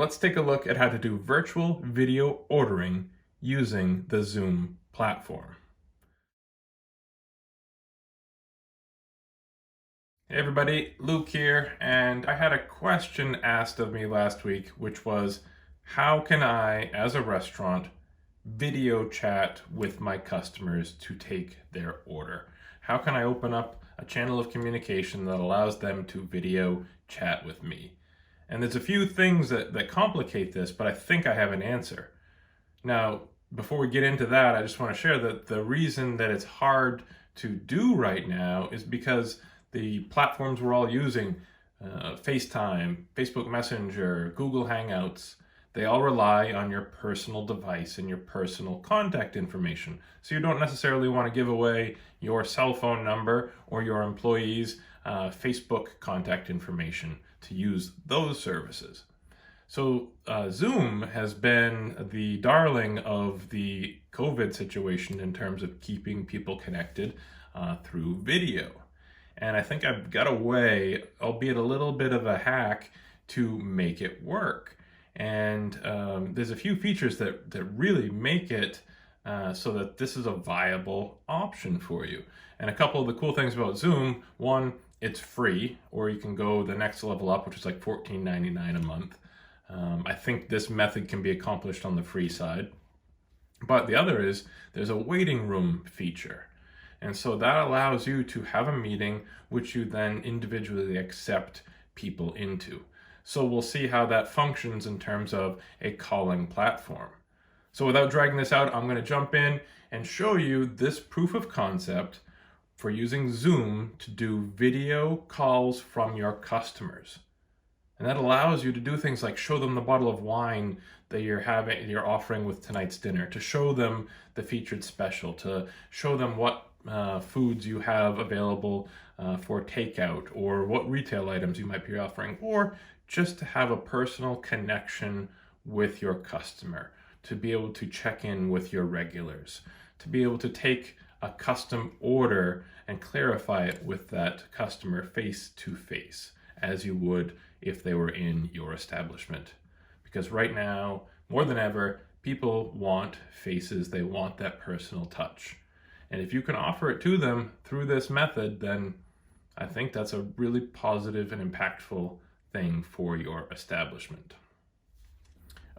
Let's take a look at how to do virtual video ordering using the Zoom platform. Hey everybody, Luke here, and I had a question asked of me last week, which was, how can I, as a restaurant, video chat with my customers to take their order? How can I open up a channel of communication that allows them to video chat with me? And there's a few things that complicate this, but I think I have an answer. Now, before we get into that, I just want to share that the reason that it's hard to do right now is because the platforms we're all using, FaceTime, Facebook Messenger, Google Hangouts, they all rely on your personal device and your personal contact information. So you don't necessarily want to give away your cell phone number or your employees' Facebook contact information to use those services. So Zoom has been the darling of the COVID situation in terms of keeping people connected through video. And I think I've got a way, albeit a little bit of a hack, to make it work. And there's a few features that really make it so that this is a viable option for you. And a couple of the cool things about Zoom, one, it's free, or you can go the next level up, which is like $14.99 a month. I think this method can be accomplished on the free side. But the other is there's a waiting room feature. And so that allows you to have a meeting which you then individually accept people into. So we'll see how that functions in terms of a calling platform. So without dragging this out, I'm going to jump in and show you this proof of concept for using Zoom to do video calls from your customers. And that allows you to do things like show them the bottle of wine that you're offering with tonight's dinner, to show them the featured special, to show them what foods you have available for takeout, or what retail items you might be offering, or just to have a personal connection with your customer, to be able to check in with your regulars, to be able to take a custom order and clarify it with that customer face to face, as you would if they were in your establishment. Because right now, more than ever, people want faces, they want that personal touch. And if you can offer it to them through this method, then I think that's a really positive and impactful thing for your establishment.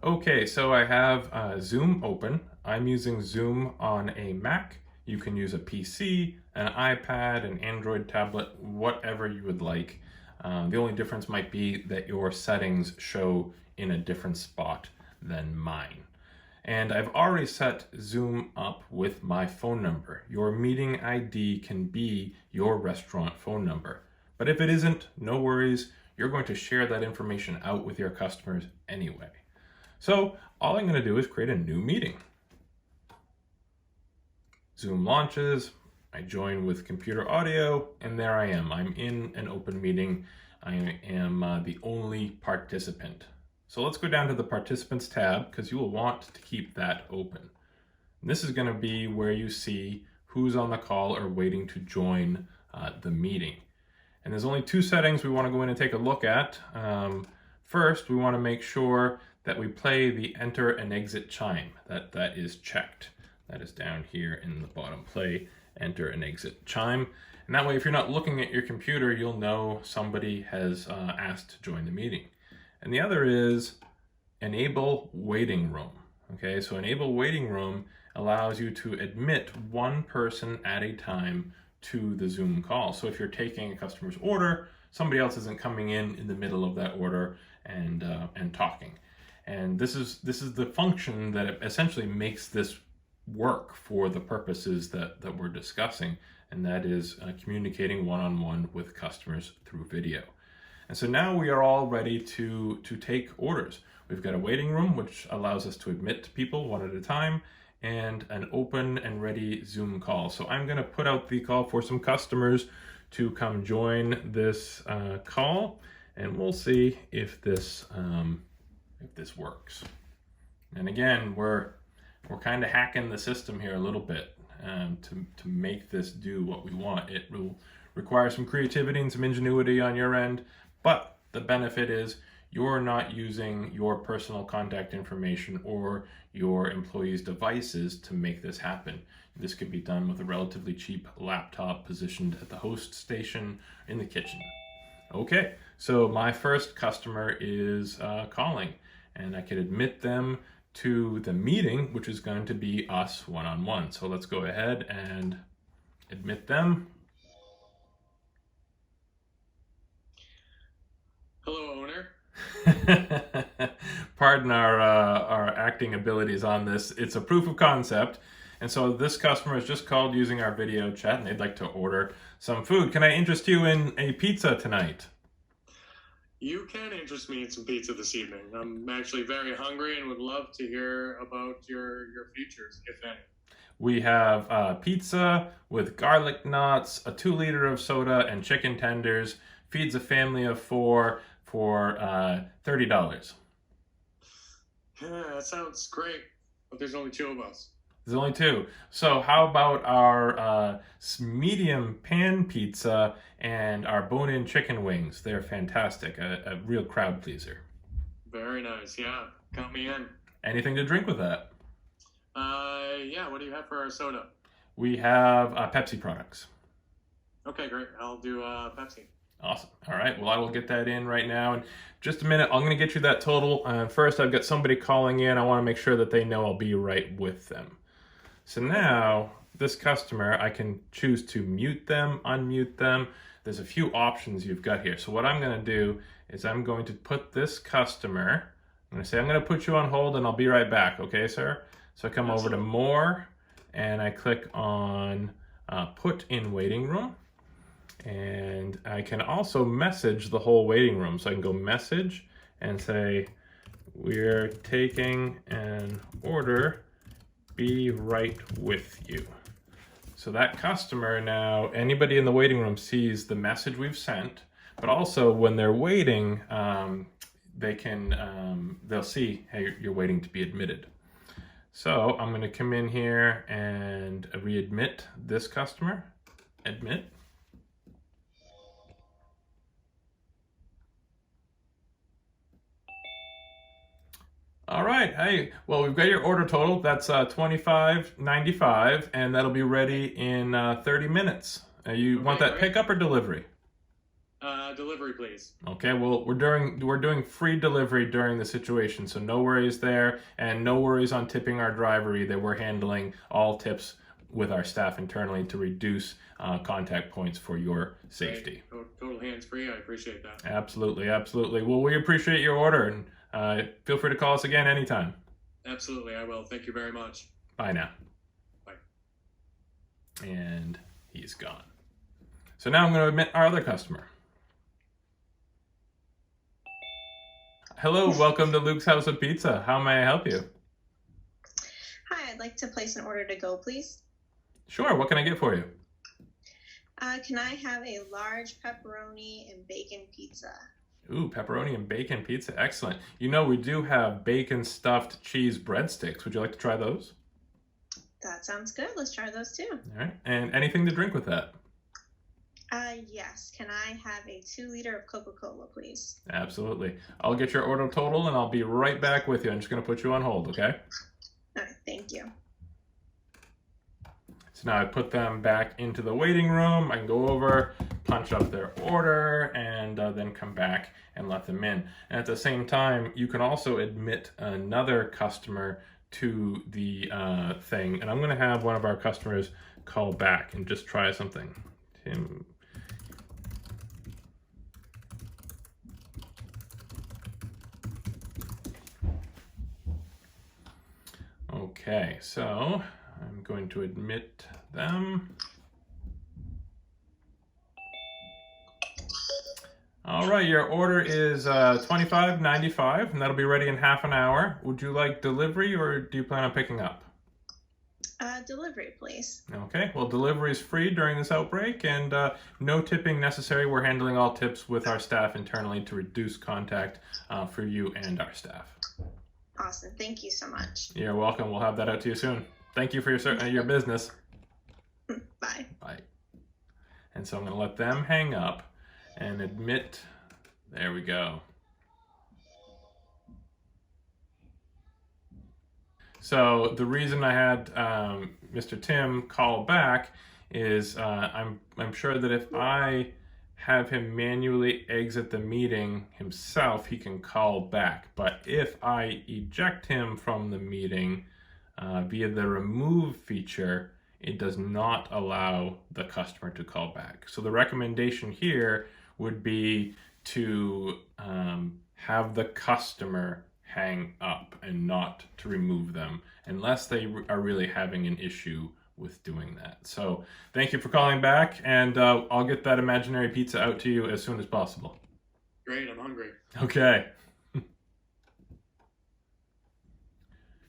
Okay, so I have Zoom open. I'm using Zoom on a Mac. You can use a PC, an iPad, an Android tablet, whatever you would like. The only difference might be that your settings show in a different spot than mine. And I've already set Zoom up with my phone number. Your meeting ID can be your restaurant phone number. But if it isn't, no worries. You're going to share that information out with your customers anyway. So all I'm going to do is create a new meeting. Zoom launches. I join with computer audio, and there I am. I'm in an open meeting. I am the only participant. So let's go down to the Participants tab, because you will want to keep that open. And this is going to be where you see who's on the call or waiting to join the meeting. And there's only two settings we want to go in and take a look at. First, we want to make sure that we play the enter and exit chime. That is checked. That is down here in the bottom. Play enter and exit chime. And that way, if you're not looking at your computer, you'll know somebody has asked to join the meeting. And the other is enable waiting room. Okay, so enable waiting room allows you to admit one person at a time to the Zoom call. So if you're taking a customer's order, somebody else isn't coming in the middle of that order and talking. And this is the function that essentially makes this work for the purposes that we're discussing, and that is communicating one-on-one with customers through video. And so now we are all ready to take orders. We've got a waiting room, which allows us to admit people one at a time, and an open and ready Zoom call. So I'm going to put out the call for some customers to come join this call, and we'll see if this works. And again, we're kind of hacking the system here a little bit to make this do what we want. It will require some creativity and some ingenuity on your end, but the benefit is you're not using your personal contact information or your employees' devices to make this happen. This could be done with a relatively cheap laptop positioned at the host station in the kitchen. Okay, so my first customer is calling, and I can admit them to the meeting, which is going to be us one-on-one. So let's go ahead and admit them. Hello, owner. Pardon our acting abilities on this. It's a proof of concept. And so this customer has just called using our video chat, and they'd like to order some food. Can I interest you in a pizza tonight? You can interest me in some pizza this evening. I'm actually very hungry and would love to hear about your features, if any. We have pizza with garlic knots, a 2 liter of soda, and chicken tenders. Feeds a family of 4 for $30. Yeah, that sounds great, but there's only 2 of us. There's only 2. So how about our medium pan pizza and our bone-in chicken wings? They're fantastic, a real crowd pleaser. Very nice, yeah. Count me in. Anything to drink with that? Yeah, what do you have for our soda? We have Pepsi products. Okay, great. I'll do Pepsi. Awesome. All right. Well, I will get that in right now. In just a minute, I'm going to get you that total. First, I've got somebody calling in. I want to make sure that they know I'll be right with them. So now, this customer, I can choose to mute them, unmute them. There's a few options you've got here. So what I'm going to do is I'm going to put this customer, I'm going to say, I'm going to put you on hold and I'll be right back. Okay, sir? So I come over to More and I click on Put in Waiting Room. And I can also message the whole waiting room. So I can go message and say, we're taking an order, be right with you. So that customer now, anybody in the waiting room sees the message we've sent, but also when they're waiting, they'll see, hey, you're waiting to be admitted. So I'm going to come in here and readmit this customer, admit. All right. Hey, well, we've got your order total. That's $25.95, and that'll be ready in 30 minutes. You want that pickup or delivery? Delivery, please. Okay. Well, we're doing free delivery during the situation, so no worries there, and no worries on tipping our driver either. We're handling all tips with our staff internally to reduce contact points for your safety. Great. Total hands-free. I appreciate that. Absolutely, absolutely. Well, we appreciate your order, and feel free to call us again anytime. Absolutely, I will. Thank you very much. Bye now. Bye. And he's gone. So now I'm going to admit our other customer. Hello, welcome to Luke's House of Pizza. How may I help you? Hi, I'd like to place an order to go, please. Sure, what can I get for you? Can I have a large pepperoni and bacon pizza? Ooh, pepperoni and bacon pizza. Excellent. You know, we do have bacon stuffed cheese breadsticks. Would you like to try those? That sounds good. Let's try those too. All right. And anything to drink with that? Yes. Can I have a 2-liter of Coca-Cola, please? Absolutely. I'll get your order total and I'll be right back with you. I'm just going to put you on hold, okay? All right. Thank you. So now I put them back into the waiting room. I can go over, punch up their order, and then come back and let them in. And at the same time, you can also admit another customer to the thing. And I'm going to have one of our customers call back and just try something. Tim. Okay, so I'm going to admit them. All right, your order is $25.95, and that'll be ready in half an hour. Would you like delivery, or do you plan on picking up? Delivery, please. Okay, well, delivery is free during this outbreak, and no tipping necessary. We're handling all tips with our staff internally to reduce contact for you and our staff. Awesome. Thank you so much. You're welcome. We'll have that out to you soon. Thank you for your business. Bye. Bye. And so I'm going to let them hang up and admit. There we go. So the reason I had Mr. Tim call back is I'm sure that if I have him manually exit the meeting himself, he can call back. But if I eject him from the meeting via the remove feature, it does not allow the customer to call back. So the recommendation here would be to have the customer hang up and not to remove them unless they are really having an issue with doing that. So thank you for calling back, and I'll get that imaginary pizza out to you as soon as possible. Great, I'm hungry. Okay.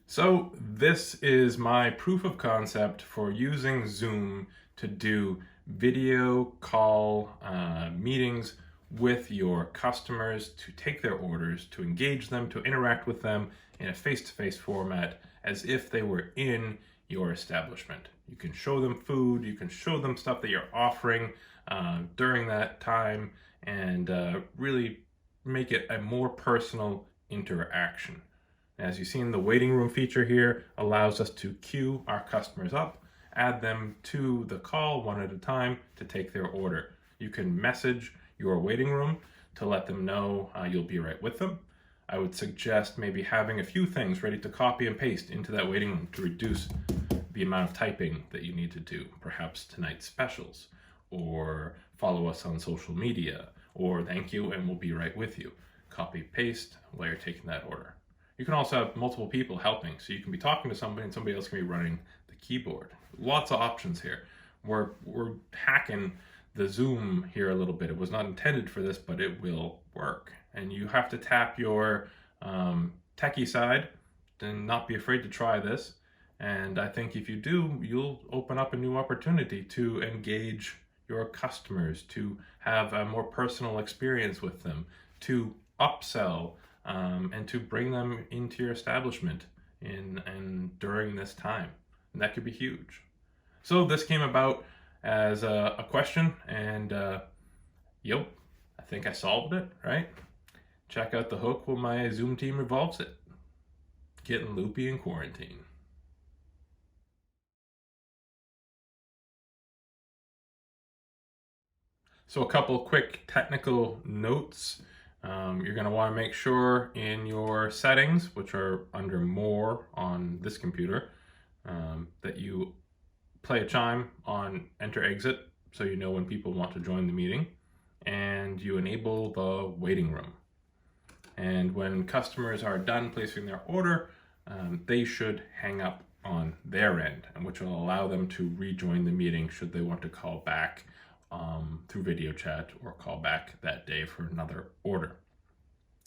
So this is my proof of concept for using Zoom to do video call meetings with your customers, to take their orders, to engage them, to interact with them in a face-to-face format as if they were in your establishment. You can show them food, you can show them stuff that you're offering during that time, and really make it a more personal interaction. As you see in the waiting room feature here, allows us to queue our customers up, add them to the call one at a time to take their order. You can message your waiting room to let them know you'll be right with them. I would suggest maybe having a few things ready to copy and paste into that waiting room to reduce the amount of typing that you need to do. Perhaps tonight's specials, or follow us on social media, or thank you and we'll be right with you. Copy, paste while you're taking that order. You can also have multiple people helping, so you can be talking to somebody and somebody else can be running the keyboard. Lots of options here. We're hacking the Zoom here a little bit. It was not intended for this, but it will work. And you have to tap your techie side and not be afraid to try this. And I think if you do, you'll open up a new opportunity to engage your customers, to have a more personal experience with them, to upsell, and to bring them into your establishment during this time. And that could be huge. So this came about as a question, and yep, I think I solved it, right? Check out the hook when my Zoom team revolves it. Getting loopy in quarantine. So a couple quick technical notes. You're going to want to make sure in your settings, which are under more on this computer, that you play a chime on enter exit so you know when people want to join the meeting, and you enable the waiting room. And when customers are done placing their order, they should hang up on their end, and which will allow them to rejoin the meeting should they want to call back through video chat or call back that day for another order.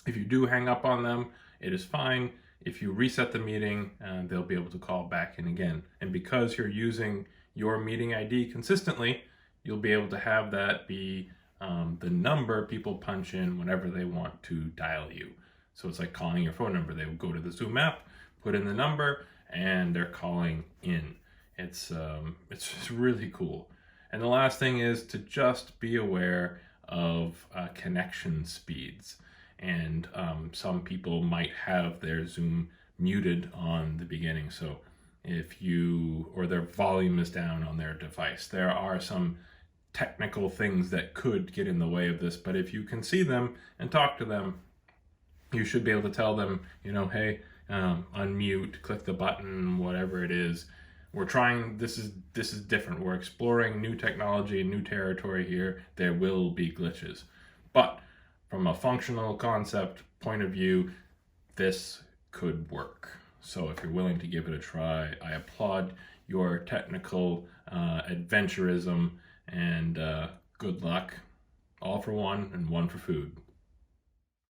If you do hang up on them, it is fine. If you reset the meeting, they'll be able to call back in again. And because you're using your meeting ID consistently, you'll be able to have that be the number people punch in whenever they want to dial you. So it's like calling your phone number. They will go to the Zoom app, put in the number, and they're calling in. It's really cool. And the last thing is to just be aware of connection speeds. And some people might have their Zoom muted on the beginning. So if or their volume is down on their device, there are some technical things that could get in the way of this. But if you can see them and talk to them, you should be able to tell them, hey, unmute, click the button, whatever it is. We're trying, this is different. We're exploring new technology and new territory here. There will be glitches. But from a functional concept point of view, this could work. So if you're willing to give it a try, I applaud your technical adventurism, and good luck. All for one and one for food.